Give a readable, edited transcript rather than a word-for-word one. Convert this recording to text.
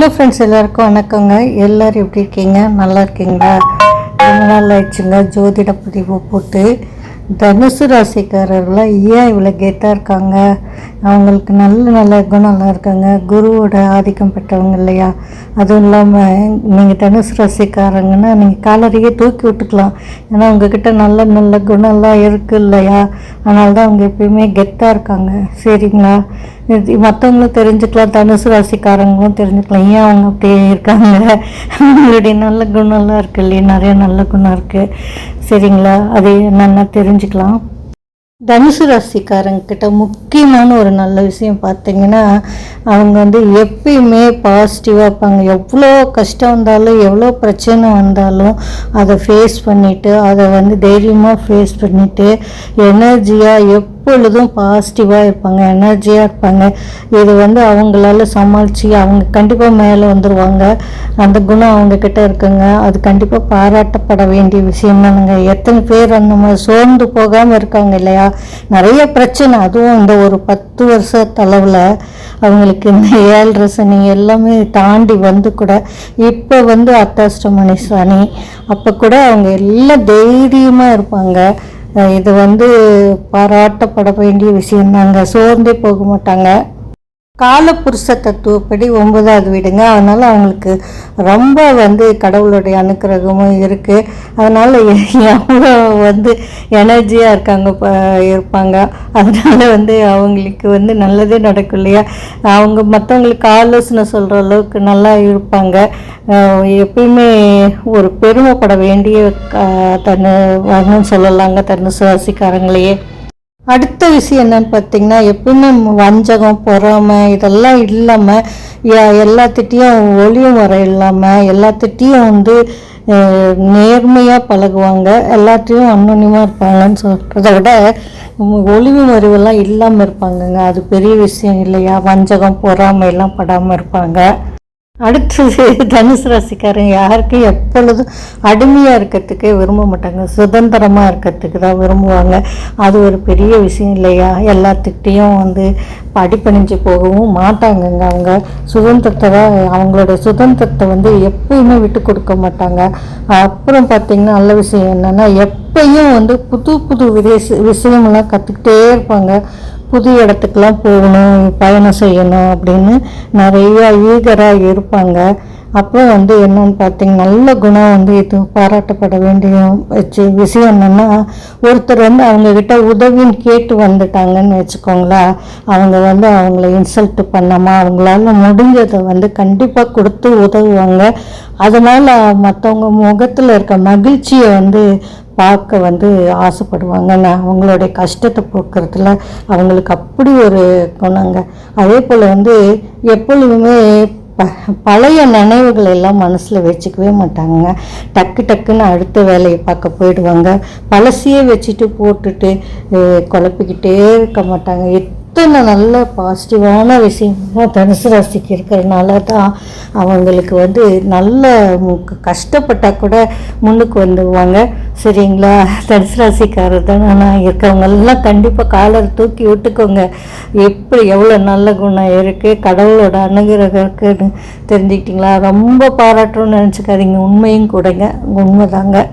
Hello friends, எல்லாருக்கும் வணக்கங்க. எல்லோரும் எப்படி இருக்கீங்க? நல்லா இருக்கீங்களா? ரொம்ப நாள் ஆயிடுச்சுங்க ஜோதிட பதிவு போட்டு. தனுசு ராசிக்காரர்களாம் ஏன் இவ்வளோ கெத்தாக இருக்காங்க? அவங்களுக்கு நல்ல நல்ல குணம்லாம் இருக்காங்க. குருவோட ஆதிக்கம் பெற்றவங்க இல்லையா? அதுவும் இல்லாமல் நீங்கள் தனுசு ராசிக்காரங்கன்னா நீங்கள் காலரையே தூக்கி விட்டுக்கலாம். ஏன்னா உங்ககிட்ட நல்ல நல்ல குணம்லாம் இருக்குது இல்லையா? அதனால தான் அவங்க எப்பயுமே கெத்தாக இருக்காங்க. சரிங்களா? மற்றவங்களும் தெரிஞ்சுக்கலாம், தனுசு ராசிக்காரங்களும் தெரிஞ்சுக்கலாம் ஏன் அவங்க அப்படியே இருக்காங்க. அவங்களுடைய நல்ல குணம்லாம் இருக்குது இல்லையா? நிறைய நல்ல குணம் இருக்குது. சரிங்களா? அது என்னென்ன தெரிஞ்சுக்கலாம். தனுசு ராசிக்காரங்கிட்ட முக்கியமான ஒரு நல்ல விஷயம் பார்த்தீங்கன்னா, அவங்க எப்பயுமே பாசிட்டிவாக இருப்பாங்க. எவ்வளோ கஷ்டம் வந்தாலும் எவ்வளோ பிரச்சனை வந்தாலும் அதை ஃபேஸ் பண்ணிவிட்டு அதை தைரியமாக ஃபேஸ் பண்ணிவிட்டு எனர்ஜியாக எப்பொழுதும் பாசிட்டிவாக இருப்பாங்க, எனர்ஜியாக இருப்பாங்க. இது அவங்களால சமாளித்து அவங்க கண்டிப்பாக மேலே வந்துடுவாங்க. அந்த குணம் அவங்கக்கிட்ட இருக்குங்க. அது கண்டிப்பாக பாராட்டப்பட வேண்டிய விஷயம் தானுங்க. எத்தனை பேர் அந்த மாதிரி சோர்ந்து போகாமல் இருக்காங்க இல்லையா? நிறைய பிரச்சனை, அதுவும் இந்த ஒரு 10 வருஷ அளவில் அவங்களுக்கு இந்த 7 சனி எல்லாமே தாண்டி கூட இப்போ அர்த்தாஷ்டமணி சனி, அப்போ கூட அவங்க எல்லாம் தைரியமாக இருப்பாங்க. இது பாராட்டப்பட வேண்டிய விஷயம்தாங்க. சோர்ந்தே போக மாட்டாங்க. காலப்புருஷ தத்துவப்படி 9வது வீடுங்க. அதனால் அவங்களுக்கு ரொம்ப கடவுளுடைய அனுக்கிரகமும் இருக்குது. அதனால் எவ்வளோ எனர்ஜியாக இருப்பாங்க. அதனால் அவங்களுக்கு நல்லதே நடக்கும் இல்லையா? அவங்க மற்றவங்களுக்கு ஆலோசனை சொல்கிற அளவுக்கு நல்லா இருப்பாங்க. எப்பயுமே ஒரு பெருமைப்பட வேண்டிய வரணும்னு சொல்லலாங்க தனுசு ராசிக்காரங்களையே. அடுத்த விஷயம் என்னன்னு பார்த்தீங்கன்னா, எப்பவுமே வஞ்சகம், பொறாமை இதெல்லாம் இல்லாமல் எல்லாத்திட்டையும் ஒளியும் வர இல்லாமல் எல்லாத்திட்டையும் நேர்மையாக பழகுவாங்க. எல்லாத்தையும் அன்னோன்யமாக இருப்பாங்கன்னு சொல்கிறத விட ஒளிவு மறைவெல்லாம் இல்லாமல் இருப்பாங்கங்க. அது பெரிய விஷயம் இல்லையா? வஞ்சகம் பொறாமை எல்லாம் படாமல் இருப்பாங்க. அடுத்தது தனுசு ராசிக்காரங்க யாருக்கும் எப்பொழுதும் அடிமையாக இருக்கிறதுக்கே விரும்ப மாட்டாங்க. சுதந்திரமாக இருக்கிறதுக்கு தான் விரும்புவாங்க. அது ஒரு பெரிய விஷயம் இல்லையா? எல்லாத்துக்கிட்டேயும் அடிப்பணிஞ்சு போகவும் மாட்டாங்கங்க. அவங்க சுதந்திரத்தை அவங்களோட சுதந்திரத்தை எப்பயுமே விட்டு கொடுக்க மாட்டாங்க. அப்புறம் பார்த்திங்கன்னா நல்ல விஷயம் என்னென்னா, எப்பயும் புது புது விஷயமெல்லாம் கற்றுக்கிட்டே இருப்பாங்க. புது இடத்துக்கெலாம் போகணும், பயணம் செய்யணும் அப்படின்னு நிறையா ஈகராக இருப்பாங்க. அப்புறம் என்னன்னு பார்த்தீங்கன்னா, நல்ல குணம் இது பாராட்டப்பட வேண்டிய விஷயம் என்னென்னா, ஒருத்தர் அவங்கக்கிட்ட உதவின்னு கேட்டு வந்துட்டாங்கன்னு வச்சுக்கோங்களேன். அவங்க அவங்கள இன்சல்ட் பண்ணாமல் அவங்களால முடிஞ்சதை கண்டிப்பாக கொடுத்து உதவுவாங்க. அதனால் மற்றவங்க முகத்தில் இருக்க மகிழ்ச்சியை பார்க்க ஆசைப்படுவாங்க. அவங்களுடைய கஷ்டத்தை போக்குறதுல அவங்களுக்கு அப்படி ஒரு குணங்க. அதே போல் எப்பொழுதுமே பழைய நினைவுகள் எல்லாம் மனசில் வச்சுக்கவே மாட்டாங்க. டக்கு டக்குன்னு அடுத்த வேலையை பார்க்க போயிடுவாங்க. பழசையே வச்சுட்டு போட்டுட்டு குழப்பிக்கிட்டே இருக்க மாட்டாங்க. எத்தனை நல்ல பாசிட்டிவான விஷயம்லாம் தனுசு ராசிக்கு இருக்கிறதுனால தான் அவங்களுக்கு நல்ல கஷ்டப்பட்டால் கூட முன்னுக்கு வந்துடுவாங்க. சரிங்களா? தனுசு ராசிக்காரர் தான் நான் இருக்கவங்கெல்லாம் கண்டிப்பாக காலரை தூக்கி விட்டுக்கோங்க. எவ்வளோ நல்ல குணம் இருக்குது, கடவுளோட அனுகிரகம் இருக்குன்னு தெரிஞ்சுக்கிட்டிங்களா? ரொம்ப பாராட்டணும்னு நினச்சிக்காதீங்க. உண்மையும் கூடங்க, உண்மைதாங்க.